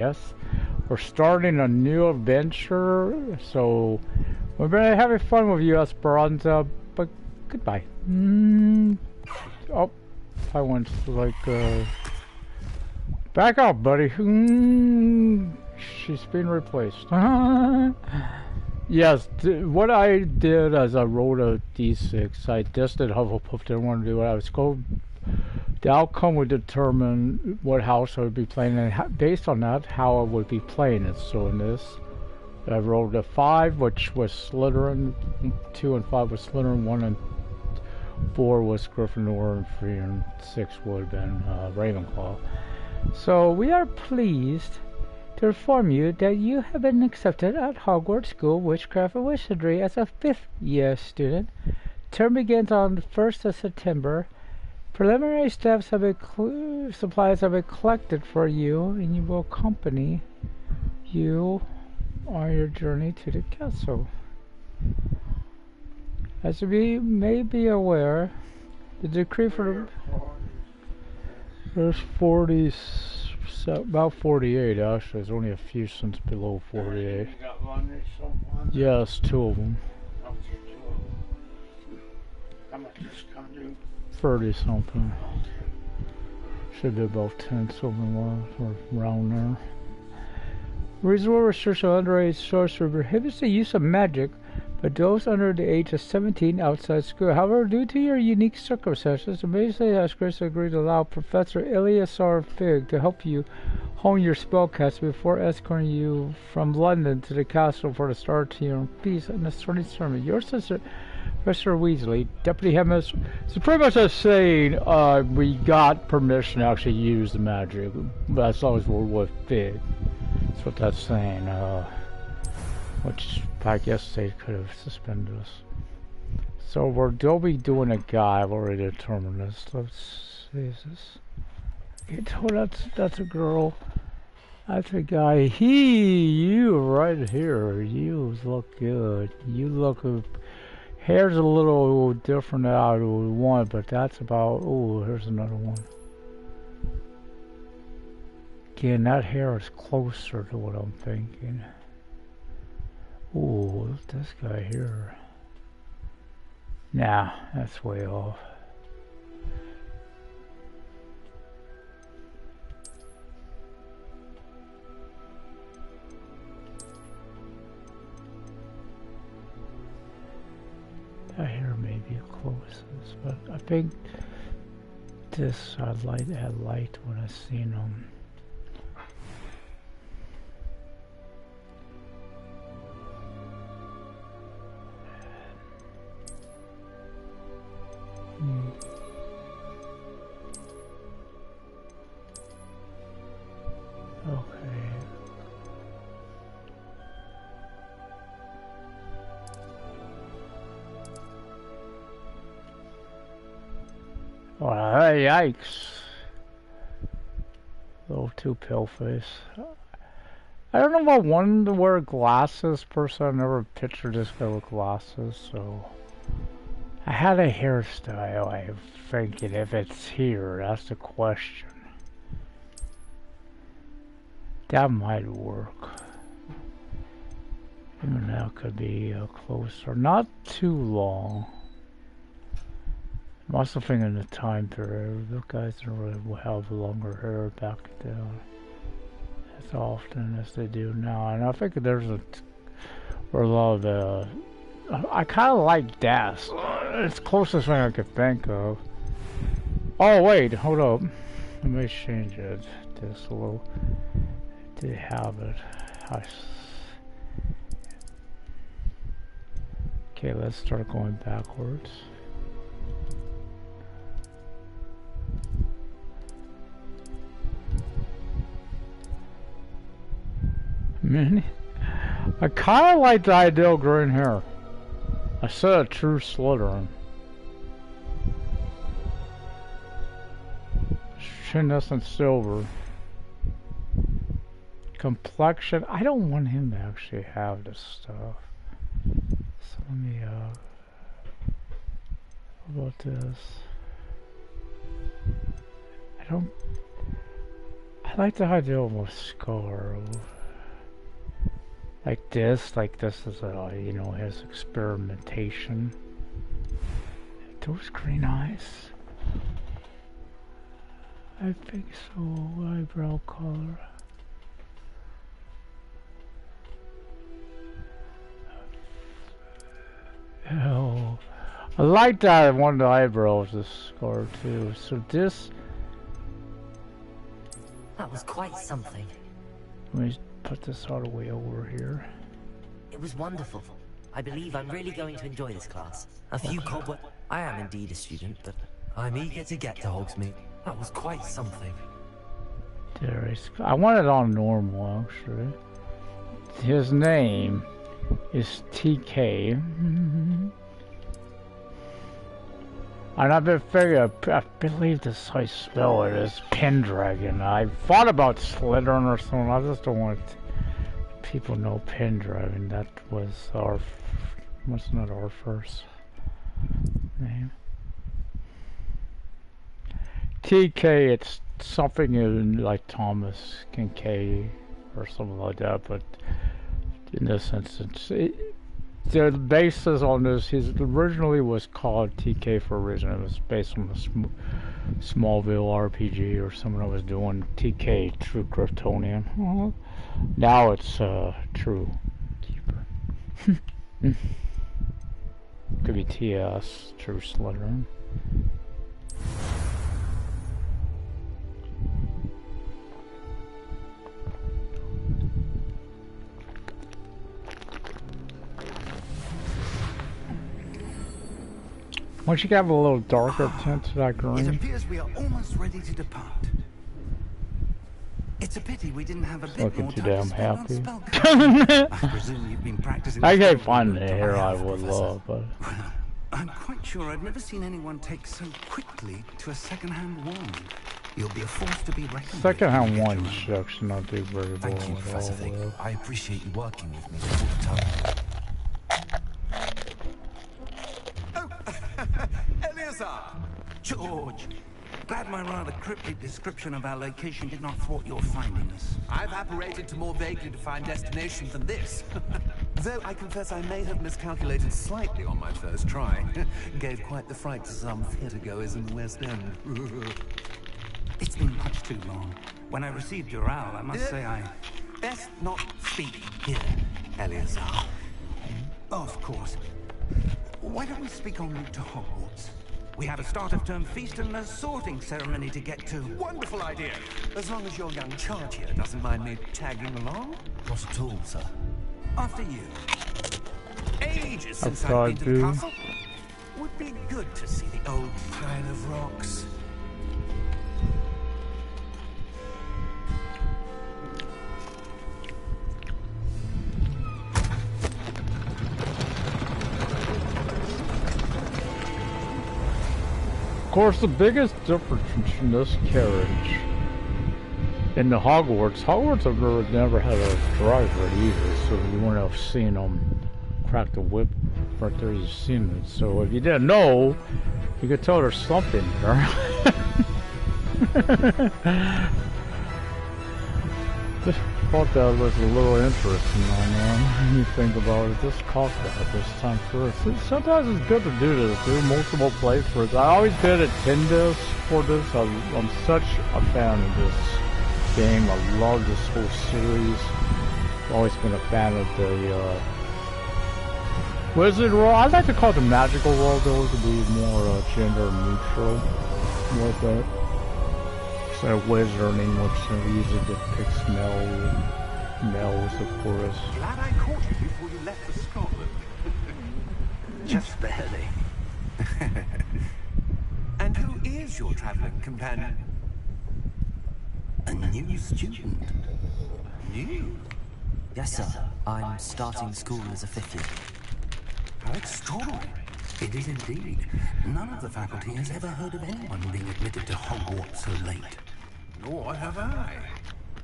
Yes, we're starting a new adventure, so we're been having fun with you, Esperanza, but goodbye. Oh, I went like, back up, buddy. She's been replaced. Yes, what I did as I rolled a d6, I tested Hufflepuff, didn't want to do what I was told. The outcome would determine what house I would be playing, and based on that, how I would be playing it. So in this, I rolled a 5, which was Slytherin, 2 and 5 was Slytherin, 1 and 4 was Gryffindor, and 3 and 6 would have been Ravenclaw. So we are pleased to inform you that you have been accepted at Hogwarts School of Witchcraft and Wizardry as a 5th year student. Term begins on the 1st of September. Preliminary supplies have been collected for you, and you will accompany you on your journey to the castle. As you may be aware, the decree for there's 40, about 48 actually. There's only a few cents below 48. Yes, 2 of them. How much is coming? 30 something. Should be about 10 something or around there. Reasonable restriction on underage sorcery prohibits the use of magic by those under the age of 17 outside school. However, due to your unique circumstances, the Magistrate has graciously agreed to allow Professor Eleazar Fig to help you hone your spellcast before escorting you from London to the castle for the start of your peace and the starting ceremony. Your sister, Professor Weasley, Deputy Headmaster. So pretty much that's saying we got permission to actually use the magic, but as long as we're with Fig. That's what that's saying. Which I guess they could have suspended us. So they'll be doing a guy. I've already determined this. Let's see this. Oh, that's a girl. That's a guy. You right here. You look good. You look. Hair's a little different than I would want, but that's about. Oh, here's another one. Again, that hair is closer to what I'm thinking. Oh, this guy here. Nah, that's way off. That here may be closest, but I think this I had liked when I seen them. Okay. Oh, yikes. Little too pale face. I don't know if I wanted to wear glasses per se. I never pictured this guy with glasses, so I had a hairstyle. I'm thinking if it's here, that's the question. That might work. Even that could be closer. Not too long. I'm also thinking the time period. The guys don't really have longer hair back then as often as they do now. And I think there's a lot of the. I kind of like that. It's the closest thing I could think of. Oh wait, hold up. Let me change it just a little. To have it. Okay, let's start going backwards. Mini? I kind of like the idea of green hair. I said a true Slytherin. Shinescent silver. Complexion. I don't want him to actually have this stuff. So let me, how about this? I I like the idea of a scar. Like this is a, you know, his experimentation. Those green eyes. I think so. Eyebrow color. Oh, I like that one of the eyebrows is scarred too. So this. That was quite something. Let me put this all the way over here. It was wonderful. I believe I'm really going to enjoy this class. A few cobweb. I am indeed a student, but I'm eager to get to Hogsmeade. That was quite something. There is. I want it on normal actually. His name is TK. And I've been figuring, I believe this is how you spell it is Pendragon. I thought about Slytherin or something. I just don't want people to know Pendragon. That was not our first name. TK, it's something in like Thomas Kincaid or something like that, but in this instance, the basis on this, his originally was called TK for a reason. It was based on the Smallville RPG or someone that was doing TK, True Kryptonian. Now it's True Keeper. Could be TS, True Slytherin. Once you have a little darker tint to that green. It appears we are almost ready to depart. It's a pity we didn't have a bit Looking more too time damn to spend on happy. spellcasting. I presume you've been practicing. I the can't spell find book the to hair I have, would Professor. love, but Well, I'm quite sure I've never seen anyone take so quickly to a second-hand wand. You'll be a force to be reckoned with. second-hand one should not do very well Thank you, at Professor all. Fig. Well. I appreciate you working with me all the time. Eleazar! George! Glad my rather cryptic description of our location did not thwart your finding us. I've apparated to more vaguely defined destinations than this. Though I confess I may have miscalculated slightly on my first try. Gave quite the fright to some theatergoers in the West End. It's been much too long. When I received your owl, I must say I... Best not speak here, Eleazar. Oh, of course. Why don't we speak en route to Hogwarts? We have a start-of-term feast and a sorting ceremony to get to. Wonderful idea. As long as your young charge here doesn't mind me tagging along. Not at all, sir. After you. Ages since I've I've been to the tried to. castle. Would be good to see the old pile of rocks. Of course, the biggest difference between this carriage and the Hogwarts have never had a driver either, so you wouldn't have seen them crack the whip right there. You've seen it. So if you didn't know, you could tell there's something there. Just thought that was a little interesting when you think about it. Just caught that this time first. Sometimes it's good to do this, do multiple playthroughs. I always did attend this for this. I'm such a fan of this game. I love this whole series. I've always been a fan of the Wizard World. I'd like to call it the Magical World though, to be more gender neutral with it. Instead of wizarding, which usually depicts males, of course. Glad I caught you before you left for Scotland. Just barely. And who is your traveling companion? A new student. New? Yes, sir. I'm starting school as a 5th year. How extraordinary. It is indeed. None of the faculty has ever heard of anyone being admitted to Hogwarts so late. Nor have I.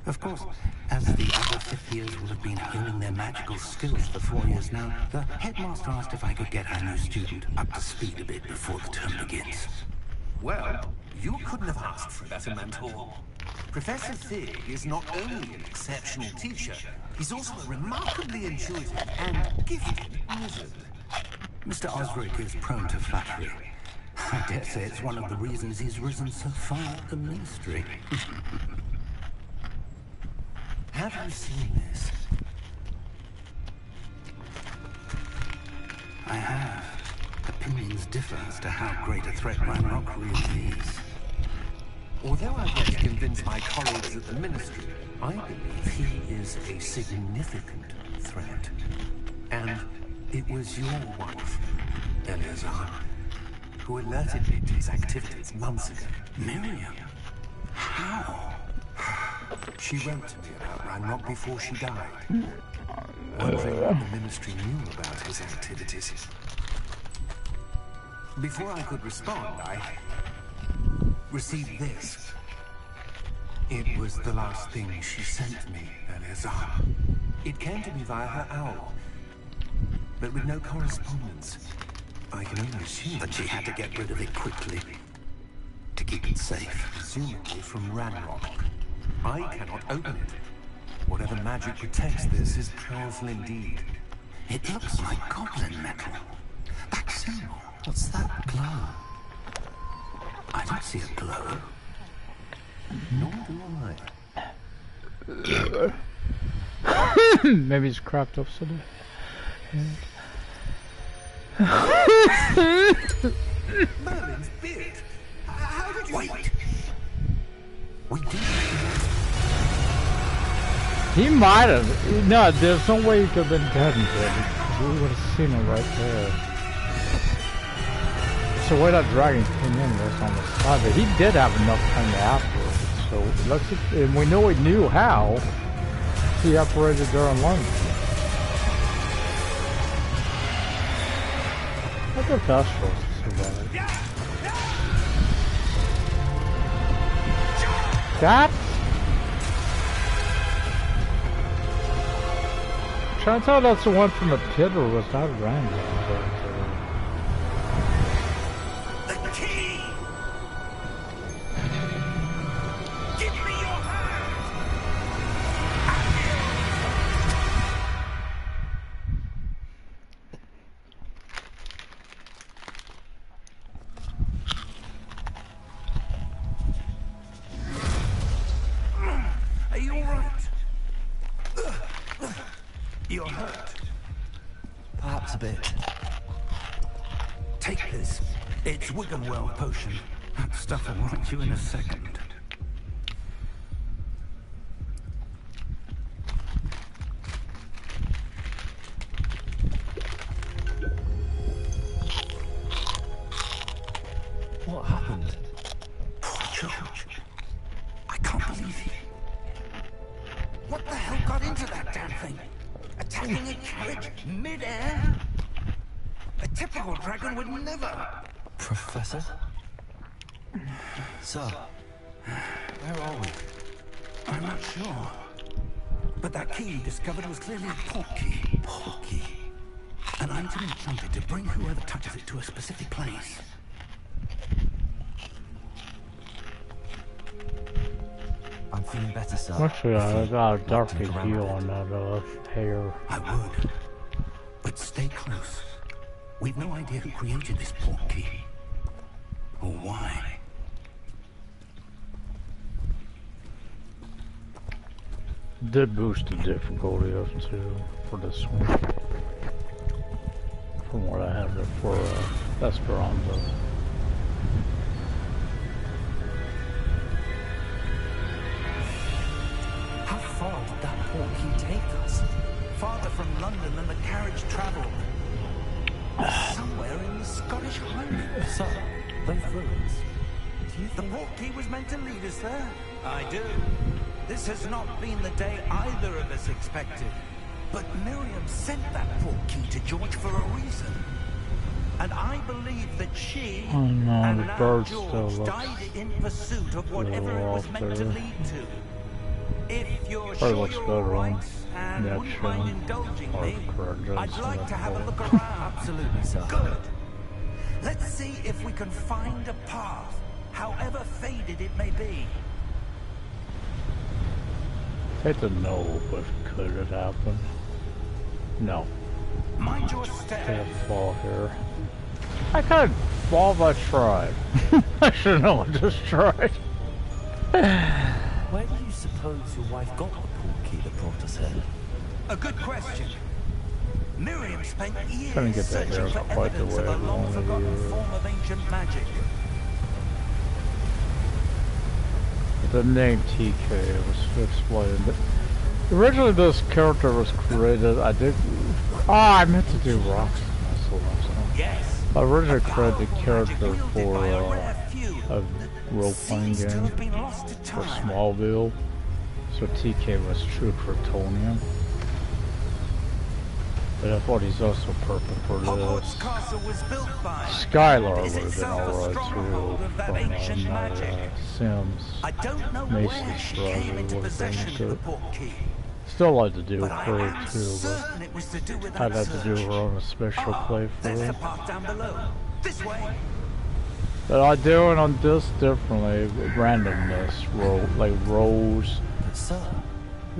Of course, as the other 5th years will have been honing their magical skills for 4 years now, the headmaster asked if I could get our new student up to speed a bit before the term begins. Well, you couldn't have asked for a better mentor. Professor Fig is not only an exceptional teacher, he's also a remarkably intuitive and gifted wizard. Mr. Osric is prone to flattery. I dare say it's one of the reasons he's risen so far at the Ministry. Have you seen this? I have. Opinions differ as to how great a threat Ranrock really is. Although I've yet to convince my colleagues at the Ministry, I believe he is a significant threat. And it was your wife, Eleazar, who alerted me to his activities months ago. Miriam? How? She wrote to me about Ranrock before she died, wondering what the Ministry knew about his activities. Before I could respond, I received this. It was the last thing she sent me, Eleazar. It came to me via her owl, but with no correspondence. I can only assume That she had to get rid of it quickly to keep it safe. presumably from Ranrock. I cannot open it. Whatever magic protects this is powerful indeed. It looks like goblin metal. That symbol. What's that glow? I don't see a glow. Nor do I. Maybe it's cracked up today. Merlin's beard! How did you... Wait! We did. He might have. No, there's no way he could have been dead because we would have seen it right there. So where that dragon came in was on the side, but he did have enough time afterwards. So let's, and we know he knew how he operated during lunch. I thought that's supposed to survive. That? I'm trying to tell that's the one from the pit, or was that random? The key! Give me your hand! Are you all right? You're hurt. Perhaps a bit. Take this. It's Wiggenwell potion. That stuff will right you in a second. What happened? Poor George. I can't believe it. What the hell got into that damn thing? Attacking a carriage mid-air? A typical dragon would never. Professor? Sir, where are we? I'm not sure. But that key you discovered was clearly a port key. Port key. An item enchanted to bring whoever touches it to a specific place. I'm feeling better, sir. Actually, I got a dark Take a round deal bit. on that hair. I would. But stay close. We've no idea who created this port key. Or why. Did boost the difficulty up too for this one. From what I have there for Esperanza. How far did that port key take us? Farther from London than the carriage travelled. Somewhere in the Scottish Highlands. Sir, those ruins. Do you think the port key was meant to lead us there? I do. This has not been the day either of us expected. But Miriam sent that port key to George for a reason. And I believe that she Oh no, and the now bird still George looks died in pursuit of whatever it was off meant to there. lead to. If you're Probably sure looks you're better all on right and that wouldn't show. mind indulging Or me, correct, I'd that's like what to I have a call look it. around. Absolutely, sir. Good. Let's see if we can find a path, however faded it may be. Hate to know, but could it happen? No. Mind your step. Can't fall here. I could fall if I tried. I should know. I just tried. Where do you suppose your wife got the portkey that brought us here? A good question. Miriam spent years Couldn't get that searching here for quite the evidence way of a I wanted long-forgotten to. form of ancient magic. The name TK was explained. Originally, this character was created. I meant to do rocks. Yes. I originally created the character for a role-playing game for Smallville. So TK was true Kryptonian. But I thought he's also perfect for Hogwarts this. Castle was built by. Skylar would Is have been itself a alright stronghold too of that from ancient magic. Sims. I don't know Macy's where she brother came into would have been possession of the good. portkey, Still like to do but I her am too, certain it was to do with but that I'd have to do search. her on a special There's the playthrough. path down below. This way. But I do it on this differently, randomness, like rows, But sir,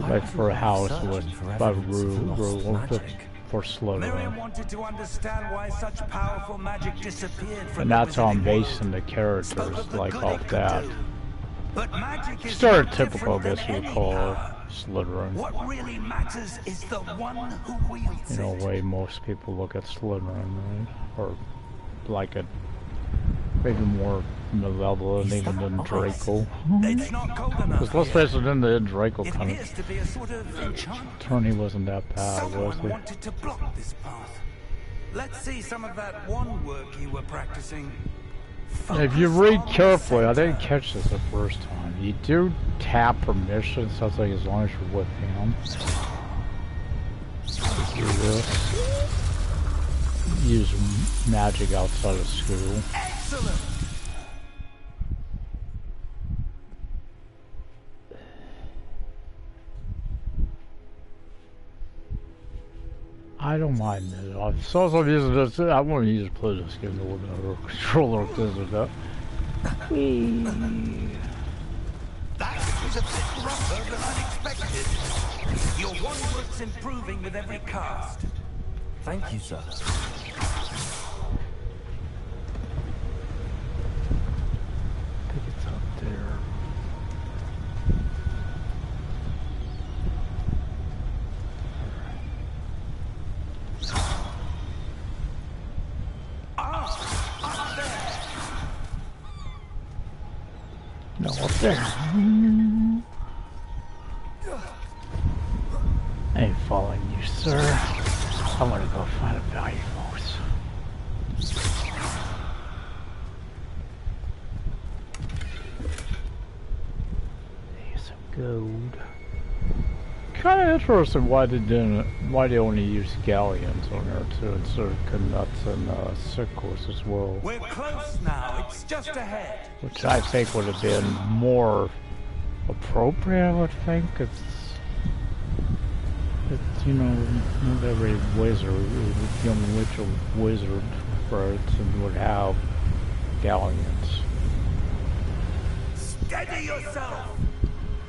I like for a wasn't house searching with for by evidence of lost magic. for Miriam Slytherin. wanted to understand why such powerful magic disappeared from And the that's how I'm wizarding world. basing the Spoke characters, of the like good off it could that. do. But magic is Stereotypical, I different than guess you would any call power. Slytherin. What really matters is the one who wields You know, it. the way most people look at Slytherin, right? Or like it, maybe more malevolent even than Draco. It's not cold enough. Because let's here. face it, in the end, Draco It kind appears to be a sort of enchantment. Attorney wasn't that bad, was Someone he? wanted to block this path. Let's see some of that one work you were practicing. If you Focus read on the carefully, I didn't center. catch this the first time. You do tap permission, so it's like as long as you're with him. Do this. Use magic outside of school. Excellent. I don't mind it. So I'm using this. I want to use play this game a little bit of a controller with this or that. Whee. That was a bit rougher than unexpected. Your one work's improving with every cast. Thank you, sir. I think it's up there. No, up there. I ain't following you, sir. I want to go find a valuables. There's some gold. Kind of interesting why they only use galleons on there too, instead of canuts and sickles as well. We're close now. It's just ahead. Which I think would have been more appropriate, I would think. It's you know, not every wizard, young witch or wizard, Brighton would have galleons. Steady yourself.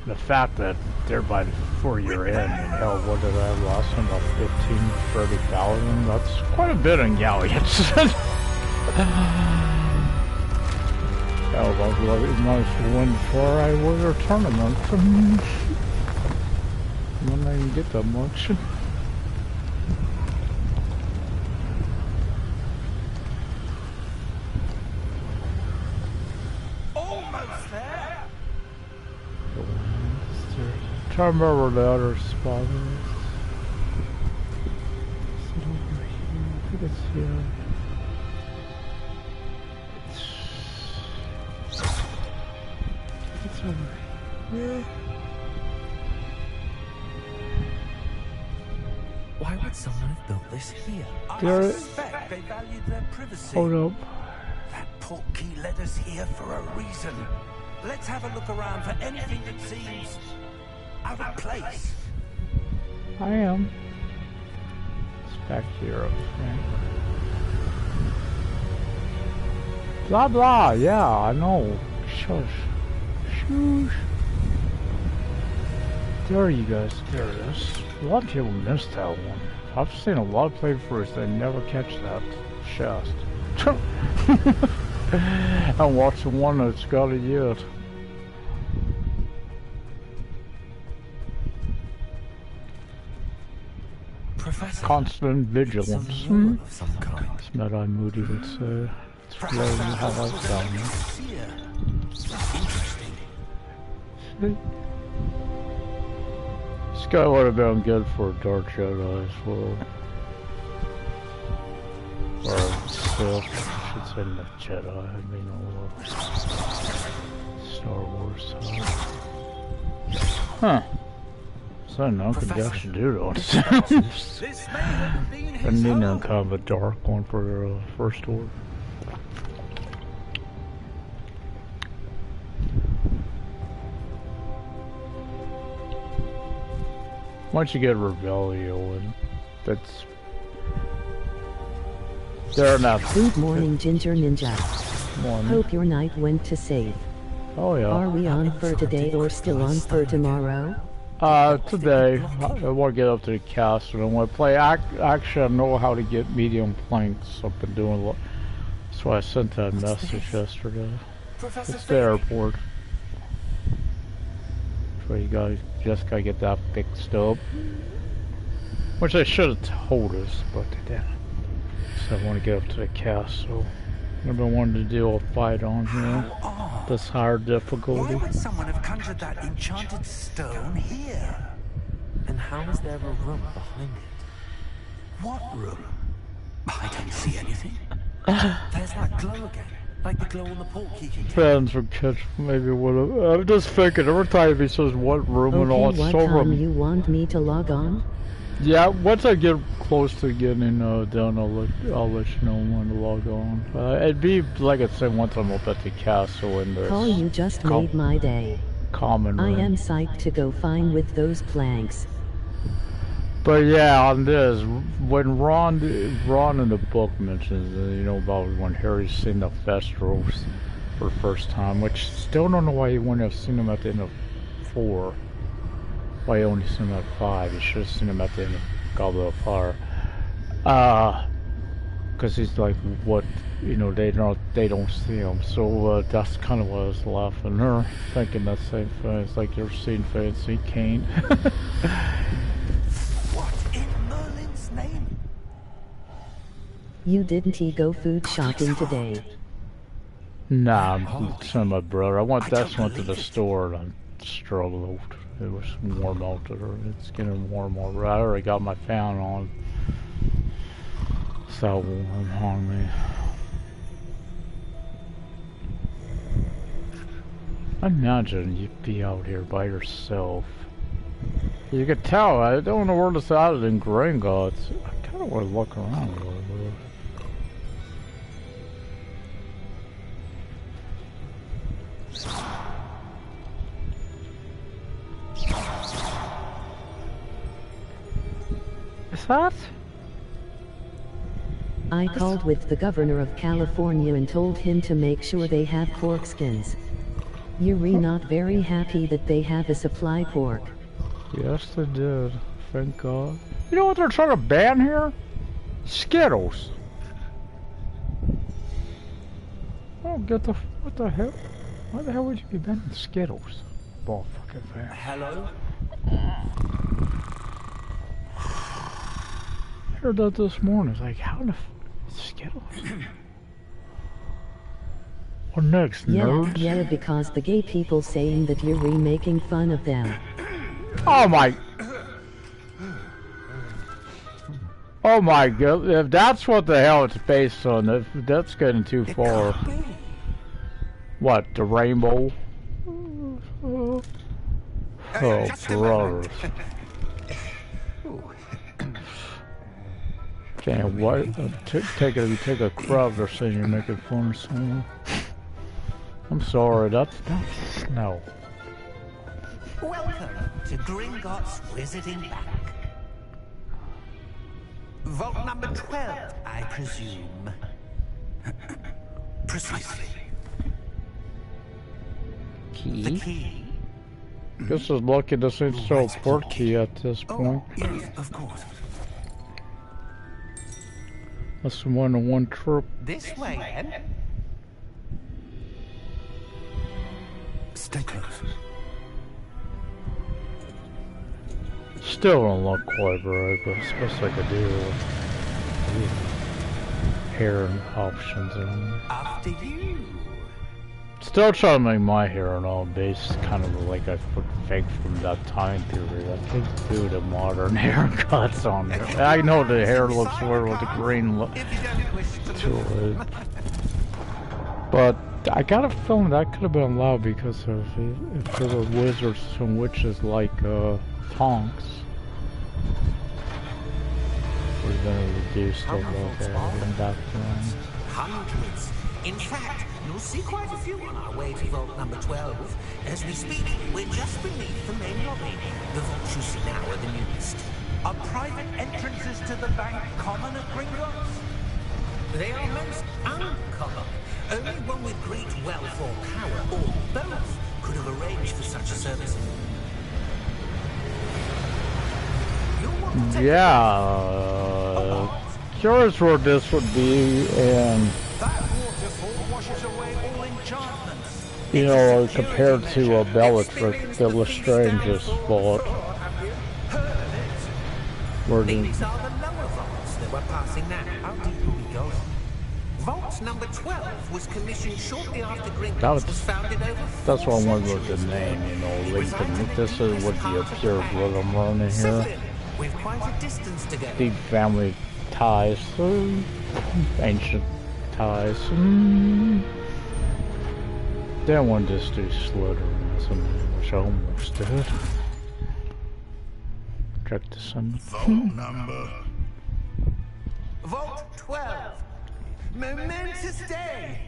The fact that they're by before you're in, and hell, what did I have last time? About 30,000? That's quite a bit in galleons. Hell, I'll nice to win before I win a tournament. When I can get that much. Almost there. Try to remember the other spot is. Is it over here? I think it's here. It's over here. Why would someone have built this here? There- I suspect they valued their privacy. Hold up. That portkey led us here for a reason. Let's have a look around for anything that seems out of place. I am. It's back here, I think. Blah blah, yeah, I know. Shush. Shush. There you guys, there it is. A lot of people missed that one. I've seen a lot of playthroughs that never catch that chest. I'm watching one that's got it yet. Professor. Constant vigilance. It's a rule of some kind. It's Mad-Eye Moody would say. It's really how I found it. Interesting. See? This guy would have been good for a Dark Jedi as well. Or a Sith, I should say not Jedi, I mean all Star Wars stuff. Huh. So I know could actually do those. I need a kind of a dark one for First Order. Once you get Rebellion, that's... They're not... Good morning, Ginger Ninja. Morning. Hope your night went to save. Oh yeah. Are we on for today or still on for tomorrow? Today, I want to get up to the castle and want to play. Actually, I know how to get medium planks. I've been doing a lot. That's why I sent that message yesterday. It's the airport. So you guys just gotta get that fixed up. Which I should have told us, but they didn't. So I want to get up to the castle. I've been wanting to do a fight on here. This higher difficulty. Why would someone have conjured that enchanted stone here? And how is there a room behind it? What room? I don't see anything. There's that glow again. Like the glow on the portkey. Fans would catch maybe what I'm just thinking every time he says what room and all Okay, it's what so time you want me to log on? Yeah, once I get close to getting done, I'll let you know when to log on. It'd be like I said once I'm up at the castle in this. Call you just made my day. Common I room. am psyched to go fine with those planks. But yeah, on this, when Ron in the book mentions, about when Harry's seen the Thestrals for the first time, which still don't know why he wouldn't have seen them at the end of 4. Why he only seen them at 5? He should have seen them at the end of Goblet of Fire. Because he's like, what, they don't see him. So that's kind of why I was laughing there, thinking that same thing. It's like you're seeing fancy Kane. You didn't go food shopping today? Nah, I'm sending my brother. That's went to the store and I struggled. It was warm out there. It's getting warm already. I already got my fan on. So warm on me. Imagine you'd be out here by yourself. You could tell, I don't know where this out in Gringotts. I kind of want to look around a little bit. Is that? I called with the governor of California and told him to make sure they have pork skins. You're not very happy that they have a supply pork. Yes, they did. Thank God. You know what they're trying to ban here? Skittles. Oh, what the hell? Why the hell would you be banning Skittles? Ball fucking fan. Hello? I heard that this morning. It's like, how the Skittles? What next, nerds? Yeah, because the gay people saying that you're making fun of them. Oh my God, if that's what the hell it's based on, that's getting too far. What, the rainbow? Oh, brothers. Damn, what? Take a crowd, they're saying you're making fun of someone. I'm sorry, that's no. Welcome to Gringotts Visiting Bank. Vault number 12, I presume. Precisely. The key? Guess is lucky this ain't so portkey at this point. Oh, yes, of course. That's the one trip. This way, then. Stay close. Still don't look quite right, but it's best I could do with hair and options and After you. still trying to make my hair and all based kind of like I put fake from that time period. I think do the modern haircuts on it. I know the hair looks weird with the green look to it. But I got a feeling that could have been allowed because of if there were wizards and witches like Tonks. Would have been reduced a little bit in that film. Hundreds. In fact, you'll see quite a few on our way to vault number 12. As we speak, we're just beneath the main lobby. The vaults you see now are the newest. Are private entrances to the bank common at Gringotts? They are most uncommon. Only one with great wealth or power, or both, could have arranged for such a service. Yeah, curious where this would be, and That waterfall washes away all enchantments. you know, compared to a Bellatrix, the Lestrange's vault. Where the, These are the lower vaults that we're passing now. How deep will we go? Vault number 12 was commissioned shortly after Gringotts was founded over. that's what I wondered with the name, you know, Lincoln. This is would be a pure blood I'm running here. We've quite a distance to go. Deep family ties, ancient ties. Then one just do Slytherin as a name, which I almost did. Check this in. Vault number. Vault 12. Momentous day.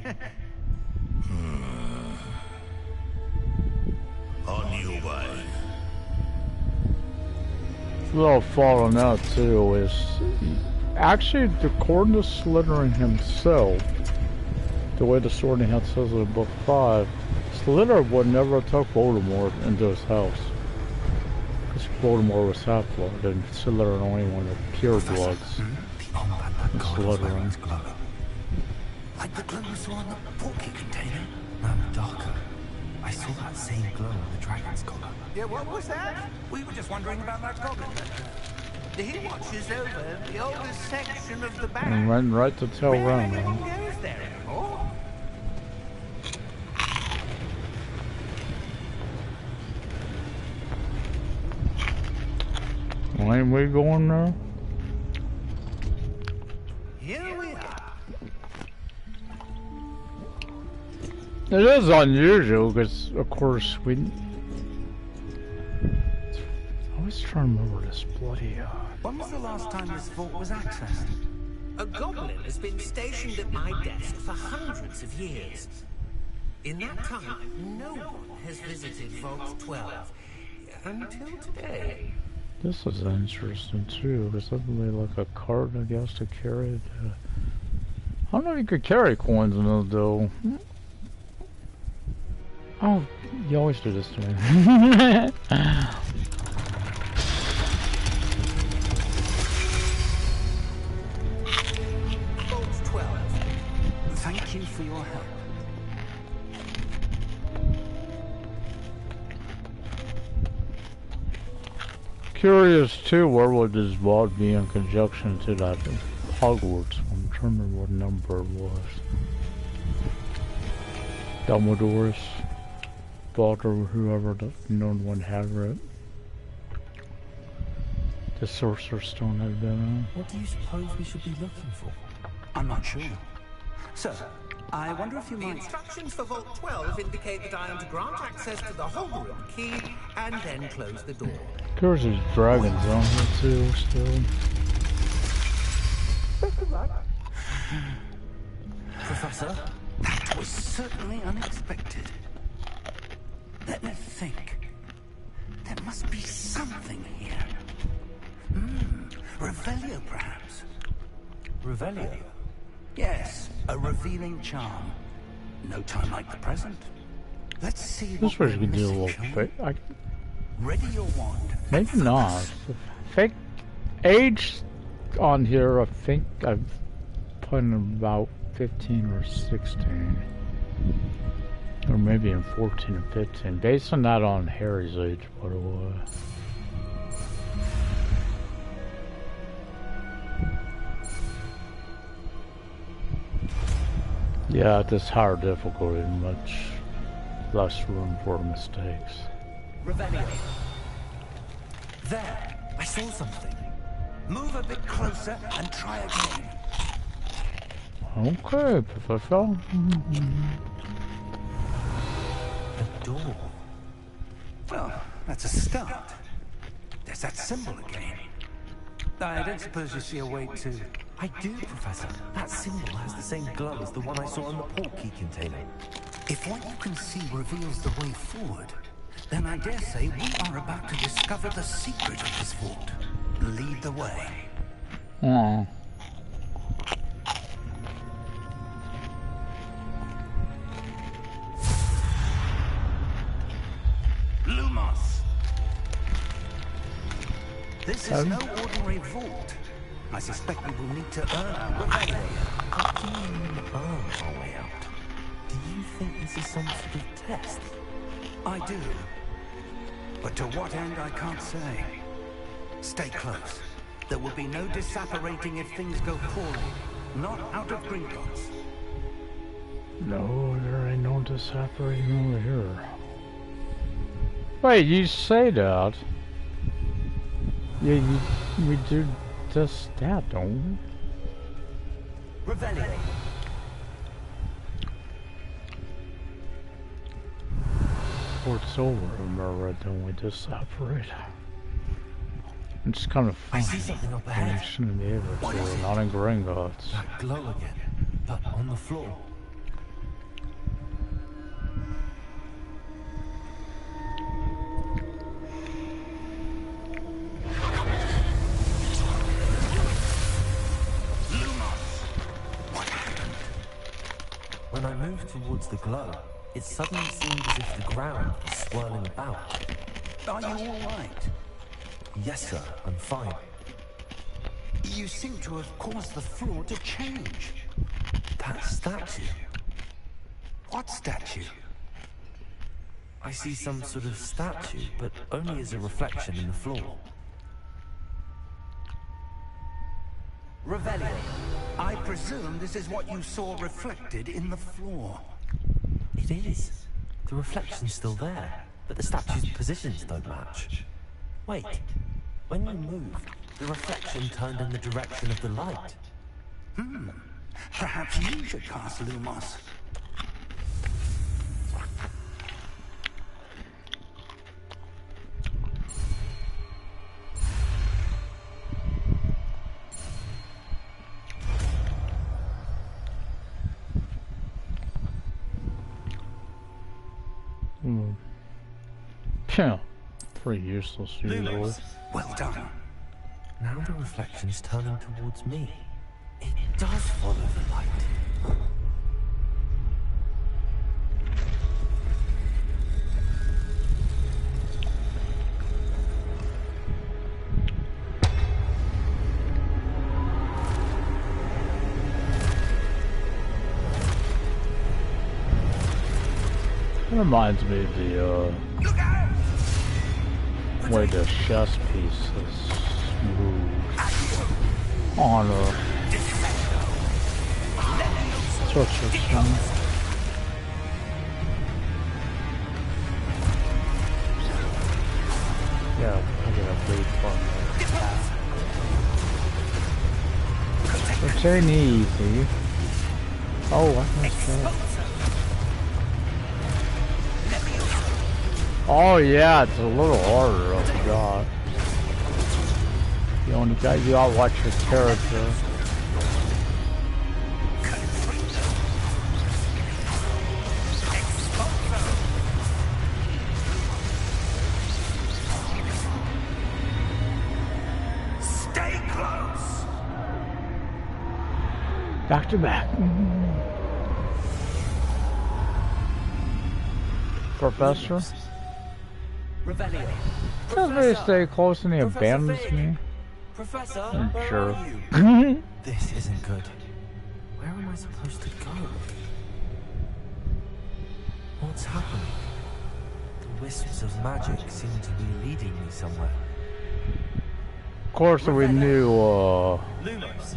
On your way. A little falling out too is actually according to Slytherin himself, the way the Sorting Hat says it in book 5, Slytherin would never attack Voldemort into his house. Because Voldemort was half-blood and Slytherin only wanted pure bloods in Slytherin. Like the glow we saw on the portkey container. No, darker. I saw that same glow on the dragon's collar. Yeah, what was that? We were just wondering about that goblin. He watches over the oldest section of the bank. And ran right to tell Ron. Anyone goes there anymore? Well, ain't we going there? Here we are. It is unusual because, of course, I always try to remember this bloody. When was the last time this vault was accessed? A goblin has been stationed at my desk for hundreds of years. In that time, no one has visited Vault 12 until today. This is interesting too, because that's really like a cart, I guess, to carry it. I don't know if you could carry coins in it though. Oh, you always do this to me. Vault 12. Thank you for your help. Curious too, where would this vault be in conjunction to that Hogwarts? I'm trying to remember what number it was. Dumbledore's vault or whoever the known one had it. The Sorcerer's Stone had been on. What do you suppose we should be looking for? I'm not sure. Sir, I wonder if you The might... instructions for Vault 12 indicate that I am to grant access to the Hogwarts key and then close the door. There's these dragons on here too, still. Professor, that was certainly unexpected. Let me think. There must be something here. Revelio, perhaps. Revelio? Yes, a revealing charm. No time like the present. Let's see This what way you can do a missing, little shall we? fake. Ready your wand. Maybe not. I think age on here, I think I've put in about 15 or 16. Or maybe in 14 or 15. Based on that on Harry's age, by the way. Yeah, this higher difficulty, much less room for mistakes. Revelio. There, I saw something. Move a bit closer and try again. Okay, Professor. A door. Well, that's a start. There's that symbol again. I don't suppose you see a way to... I do, Professor. That symbol has the same glow as the one I saw in the portkey container. If what you can see reveals the way forward, then I dare say we are about to discover the secret of this vault. Lead the way. Oh. Lumos! This is no ordinary vault. I suspect we will need to earn our way. What do you mean, earn our way out? Do you think this is some sort of test? I do. But to what end, I can't say. Stay close. There will be no disapparating if things go poorly. Not out of Gringotts. No, there ain't no disapparating over here. Wait, you say that? Yeah, we do just that, don't we? Revelio. Port's over, remember, don't we just separate? It's kind of funny. I see something up ahead. We shouldn't be able to, not in Gringotts. That glow again, but on the floor. When I moved towards the glow, it suddenly seemed as if the ground was swirling about. Are you all right? Yes, sir, I'm fine. You seem to have caused the floor to change. That statue. What statue? I see some sort of statue, but only as a reflection in the floor. Revelio. I presume this is what you saw reflected in the floor. It is. The reflection's still there, but the statue's positions don't match. Wait, when you moved, the reflection turned in the direction of the light. Perhaps you should cast Lumos. Yeah, pretty useless usually. Well done. Now the reflection's turning towards me. It does follow the light. It reminds me of the way the chess pieces move on a such a thing. Yeah, I gotta wait for it. It's ain't easy. Oh, I missed that. Oh yeah, it's a little harder, I forgot. You gotta watch your character. Stay close. Back to back. Professor? Revelio. Tells me to stay close and he abandons me. Professor, I'm where sure. are you? This isn't good. Where am I supposed to go? What's happening? The wisps of magic seem to be leading me somewhere. Of course, if we knew Lumos.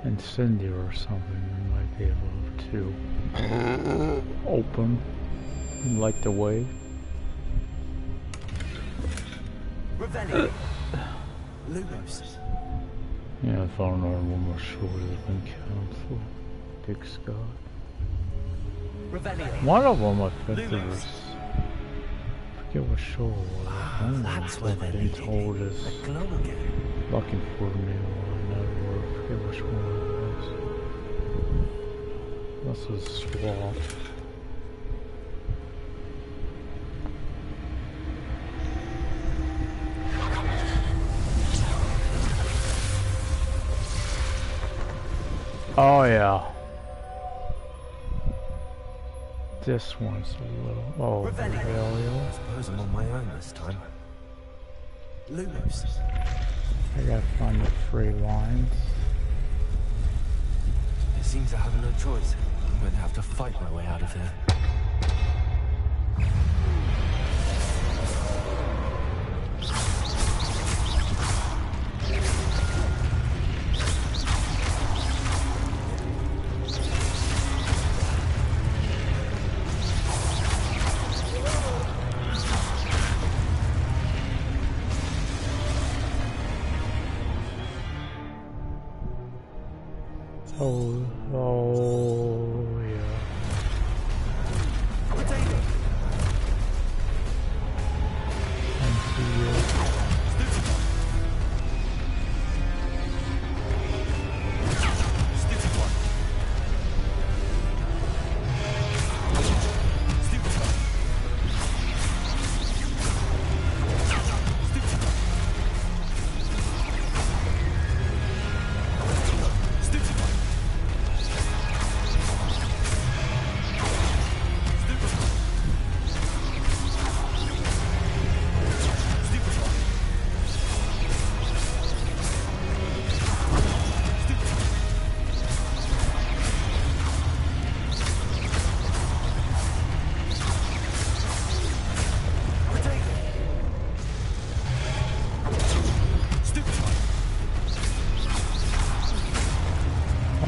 Incendiary or something, we might be able to open and light the way. Revelio. Lumos. Yeah, I found our one more shore has been canceled. Big Scott. Revelio. One of them, I think it was. I forget what shore it was. That's where they're been told us. A glow again. Looking for a new network. I forget which one it was. This is swap. Oh yeah. This one's a little. Oh, Revelio. I suppose I'm on my own this time. Lumos. I gotta find the free lines. It seems I have no choice. I'm going to have to fight my way out of here. Oh, yeah.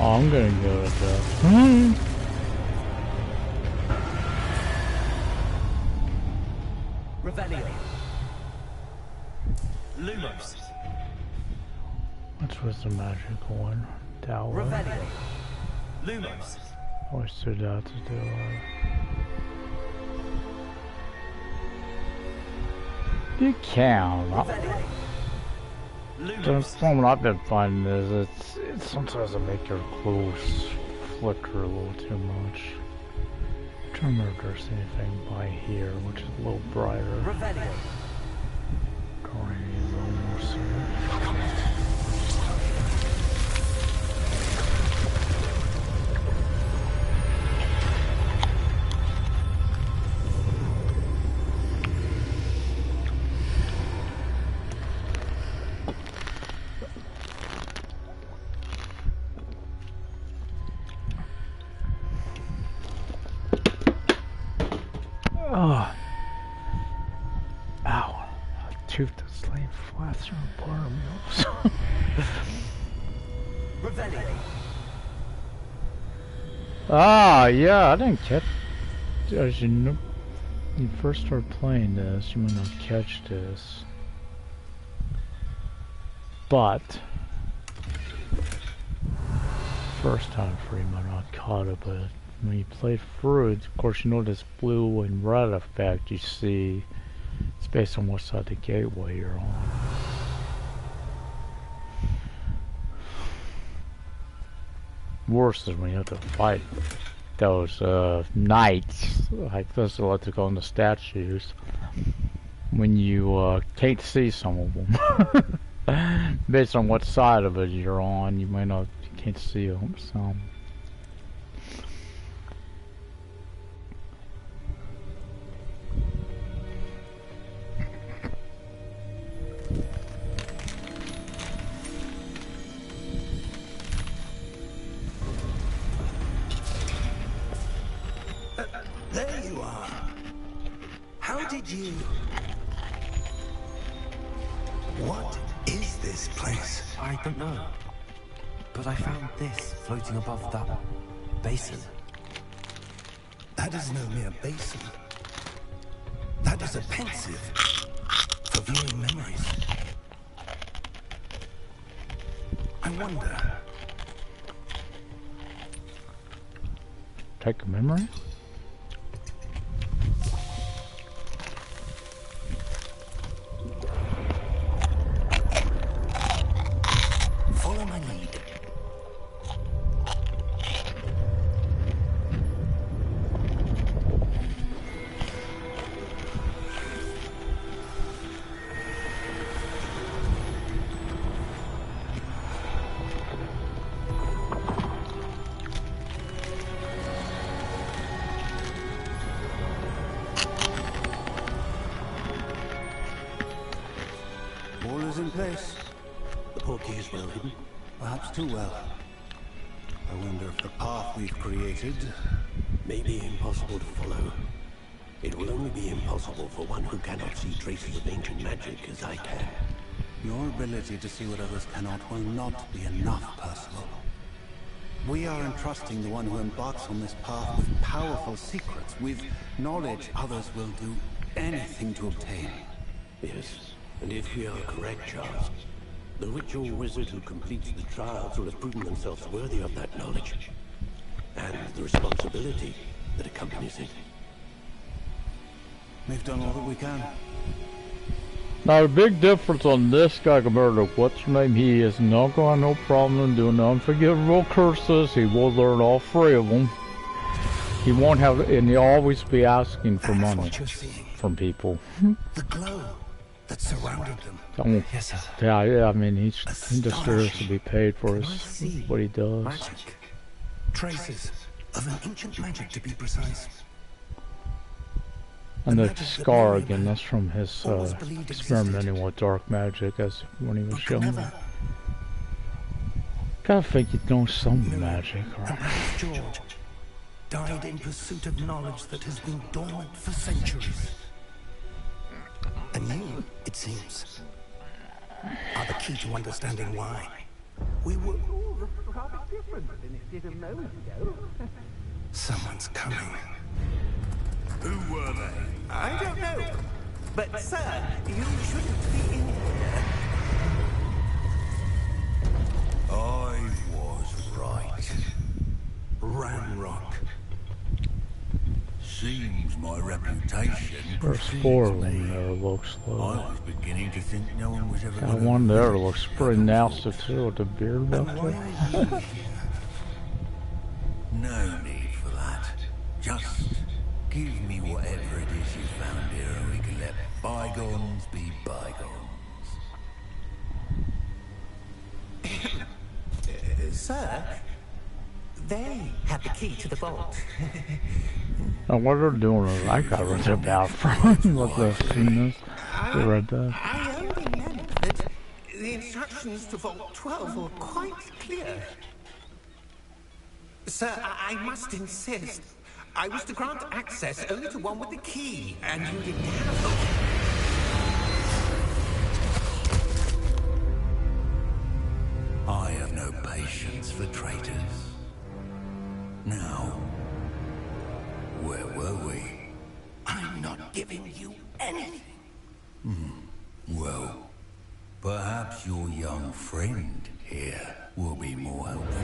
Oh, I'm gonna go with that. Revelio. Lumos. Which was the magical one? Tower. Revelio. Lumos. Always stood out to do it. You can. Revelio. The Lumos. problem I've been finding is it's sometimes it make your clothes flicker a little too much. I'm trying to remember if there's anything by here which is a little brighter. Revelio. Going a little more serious. Oh. Ow. A tooth that's laying flat through a bar of milk. Revelio. Ah, yeah, I didn't catch. As you know, when you first start playing this, you might not catch this. But first time for you might not caught it, but when you play through it, of course you know this blue and red effect you see. It's based on what side of the gateway you're on. Worse is when you have to fight those knights, like those are what they call in the statues, when you can't see some of them. Based on what side of it you're on, you might not, you can't see them, so. There you are. How did you... What is this place? I don't know. But I found this floating above that basin. That is no mere basin. That is a pensive for viewing memories. I wonder... Take a memory? Follow my lead. All is in place. The portkey is well hidden. Perhaps too well. I wonder if the path we've created... May be impossible to follow. It will only be impossible for one who cannot see traces of ancient magic as I can. Your ability to see what others cannot will not be enough, Percival. We are entrusting the one who embarks on this path with powerful secrets, with knowledge others will do anything to obtain. Yes, and if we are correct, Charles, the ritual wizard who completes the trials will have proven themselves worthy of that knowledge, and the responsibility that accompanies it. We've done all that we can. Now the big difference on this guy compared to what's your name, he is not gonna have no problem in doing the unforgivable curses. He will learn all three of them. He won't have, and he'll always be asking for money from people. The glow that surrounded them. Yes, sir. Yeah, I mean, he deserves to be paid for what he does. Magic. Traces of an ancient magic, to be precise. And the scar again, that's from his experimenting with dark magic as when he was younger. Gotta think he'd know some magic, right? George died in pursuit of knowledge that has been dormant for centuries. And you, it seems, are the key to understanding why. We were all rather different than it did a moment ago. Someone's coming. Who were they? I don't know. But, sir, you shouldn't be in here. I was right. Ramrock. Seems my reputation There's four of them there, looks I like. was beginning to think no one was ever That going one there looks pretty nasty too, with the beard back Why there. are you here? No need for that. Just give me whatever it is you found here and we can let bygones be bygones. Sir, they had the key to the vault. And what they're doing is, I got rid of that from what they've seen this. You read that? I only meant that the instructions to Vault 12 were quite clear. Sir, I must insist. I was to grant access only to one with the key, and you didn't have it. I have no patience for traitors. Now, where were we? I'm not giving you anything. Well, perhaps your young friend here will be more helpful.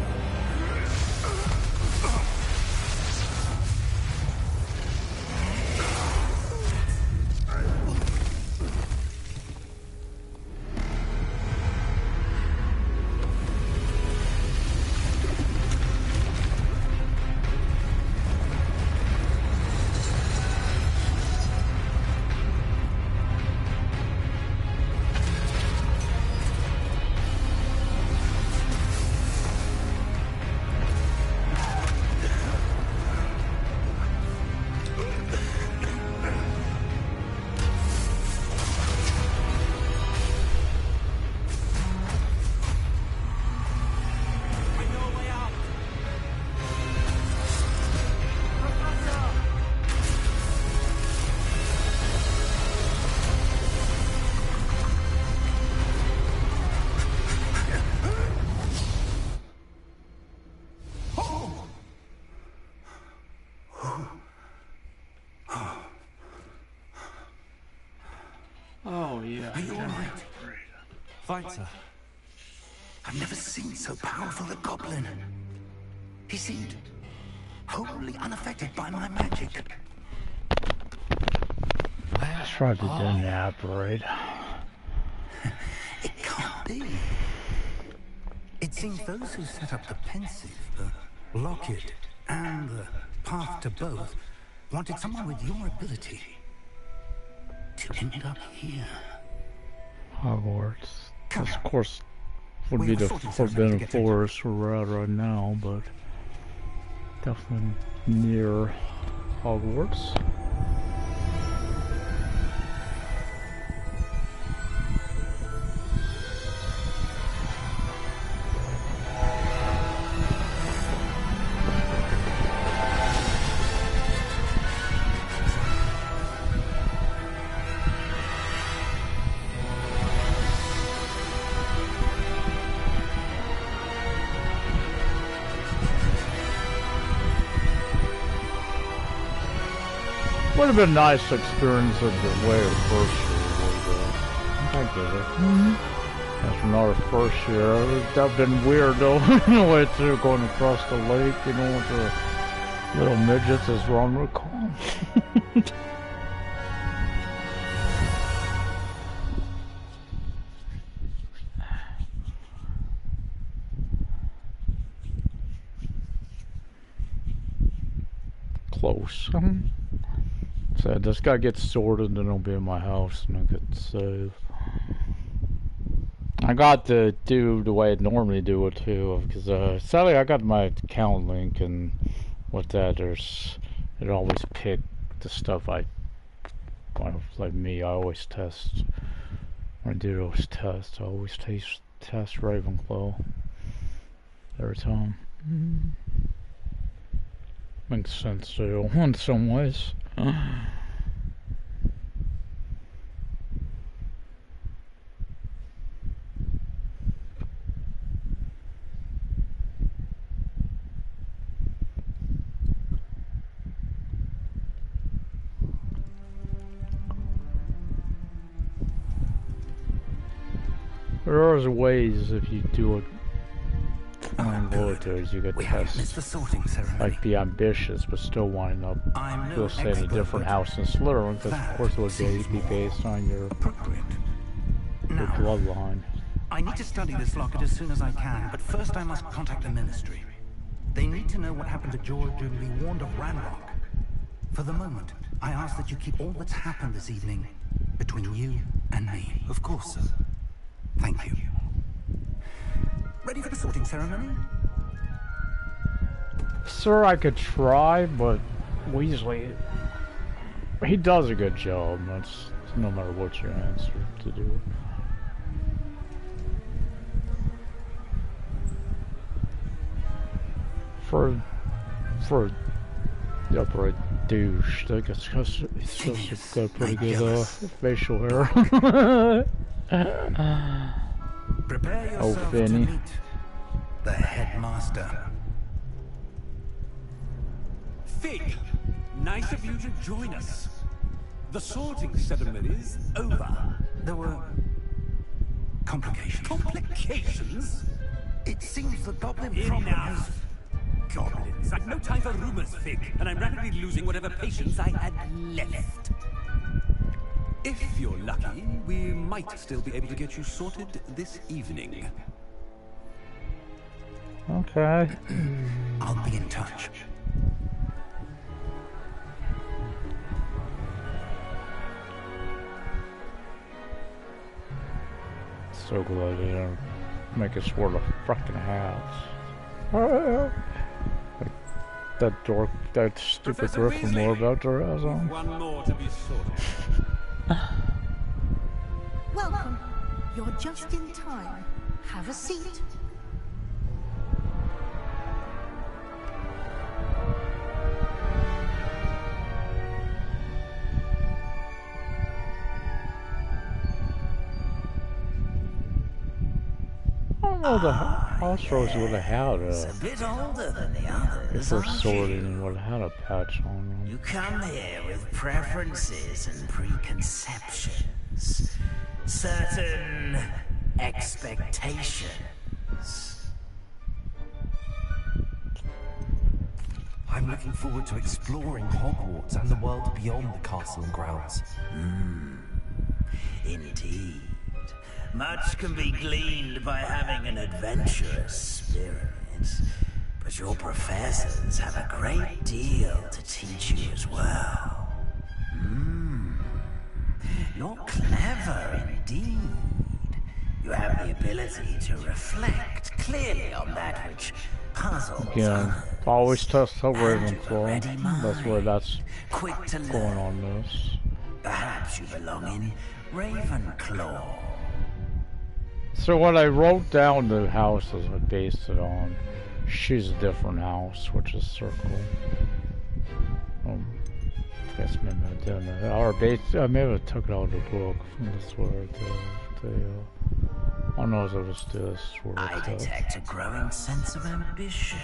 Fight, sir. I've never seen so powerful a goblin. He seemed wholly unaffected by my magic. That's right, it didn't operate. It can't be. It seems those who set up the pensive, the locket, and the path to both wanted someone with your ability to end up here. Hogwarts. This, of course, would be the Forbidden Forest where we're at right now, but definitely near Hogwarts. Would have been a nice experience of the way the first year was. I get it. That's from our first year. That would have been weird though, in a way too, going across the lake, you know, with the little midgets, as Ron would call them. Close. So this guy gets sorted, then I'll be in my house and I'll get saved. I got to do the way I normally do it too, because sadly I got my account link, and with that it always pick the stuff like me. I always test when I do those tests. I always test Ravenclaw every time. Makes sense too, in some ways. There are ways if you do it you get tests the sorting ceremony. like be ambitious but still wind up you'll stay in a different house in Slytherin, because of course it would be based on your bloodline. I need to study this locket as soon as I can, but first I must contact the Ministry. They need to know what happened to George and be warned of Ranrock. For the moment, I ask that you keep all that's happened this evening between you and me. Of course, sir. Thank you. Ready for the sorting ceremony? Sir, I could try, but Weasley, he does a good job. That's no matter what your answer to do it. For the upright douche, I guess he's got pretty good facial hair. Prepare Oh, yourself to Finny. meet the headmaster. Fig, nice of you to join us. The sorting ceremony's over. There were complications. Complications? It seems the goblin problem has... Enough. Goblins. I've no time for rumors, Fig, and I'm rapidly losing whatever patience I had left. If you're lucky, we might still be able to get you sorted this evening. Okay. I'll be in touch. So glad they don't make us wear the fucking hats. Like that dork, that stupid Professor Gryffindor Weasley, about their ass on. One more to be sorted. Welcome. You're just in time. Have a seat. I don't know, the Hostros would have had It's a bit older than the others, if we're aren't sorting, you? would have had a patch on them. You come here with preferences and preconceptions. Certain expectations. I'm looking forward to exploring Hogwarts and the world beyond the castle and grounds. Indeed. Much can be gleaned by having an adventurous spirit. But your professors have a great deal to teach you as well. You're clever indeed. You have the ability to reflect clearly on that which puzzles Yeah, others. always test the Ravenclaw. ready That's where that's Quick to going learn. on this. Perhaps you belong in Ravenclaw. So when I wrote down the houses I based it on, she's a different house, which is circle. I guess maybe I didn't. Or maybe I took it out of the book. That's where I don't know if it was this or I detect a growing sense of ambition,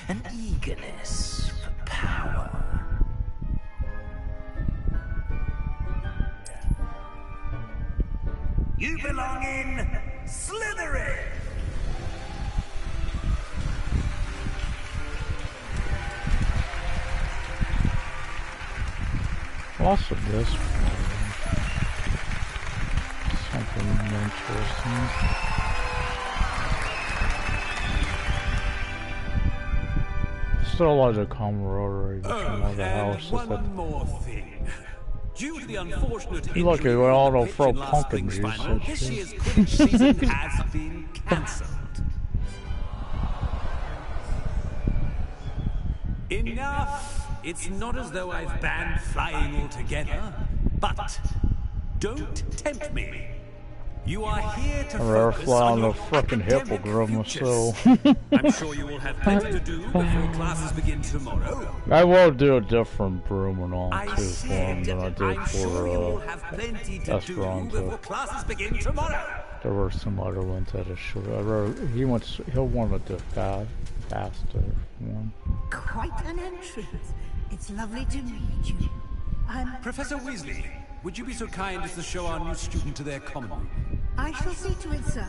an eagerness for power. You belong in Slytherin! Also this something interesting. Still like the camaraderie between all the houses. One more thing. Due to the unfortunate Look at injury all on the the pitch throw in last pumpkin spring's juice final, and this shit. year's Quidditch season has been cancelled. Enough! It's not as though I've banned flying altogether, but don't tempt me. You are here to Or focus fly on on the your frickin' academic hippogriff futures. myself. I'm sure you will have plenty to do before classes begin tomorrow. I will do a different broom and all I too for him said, than I did I'm sure you will for have plenty to do Esperanza. before classes begin tomorrow. There were some other ones that I should. He'll want to do faster one. Quite an entrance. It's lovely to meet you. Professor Weasley, would you be so kind as to show our new student to their common room? I shall see to it, sir.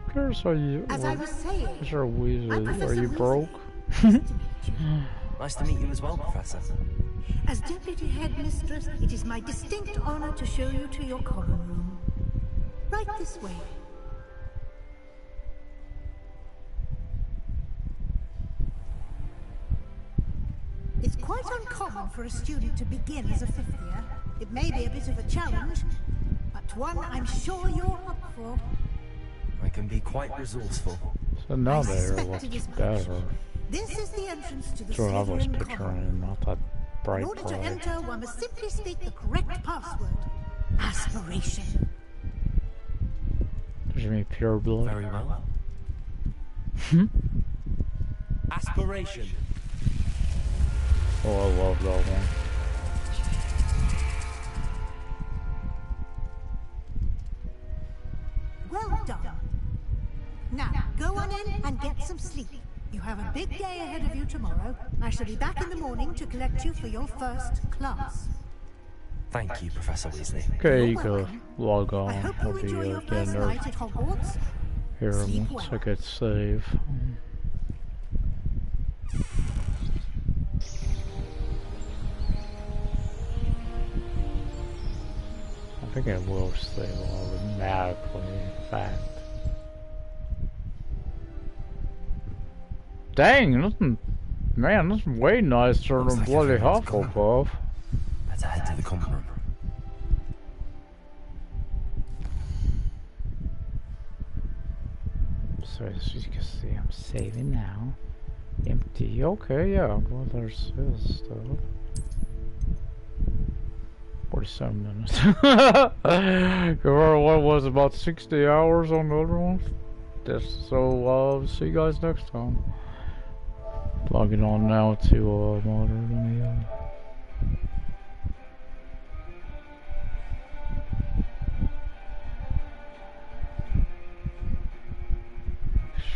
Curse, are you? As I was saying, Mr. Weasley, are Professor you Weasley. broke? Nice to meet you as well, Professor. As Deputy Headmistress, it is my distinct honor to show you to your common room. Right this way. It's quite uncommon for a student to begin as a fifth year. It may be a bit of a challenge, but one I'm sure you're up for. I can be quite resourceful. So now I they suspected look as much. better. This is the entrance to the So I was Slytherin picturing common. not that bright In order to bright. enter, one must simply speak the correct password. Aspiration. Did you mean pure blood? Very well. Aspiration. Oh, I love that one. Well done. Now, go on in and get some sleep. You have a big day ahead of you tomorrow. I shall be back in the morning to collect you for your first class. Thank you, Professor Weasley. Okay, you go log on. I hope I'll you be enjoy your getting first there night at Hogwarts. here Sleep once I well. get save. I think I will save automatically, in fact. Dang, this is way nicer Looks than like bloody everyone's gone. Hufflepuff. Let's head to the common room. So as you can see, I'm saving now. Empty. Okay, yeah. Well, there's this stuff. 47 minutes. What was it, about 60 hours on the other one? So, see you guys next time. Logging on now to modern.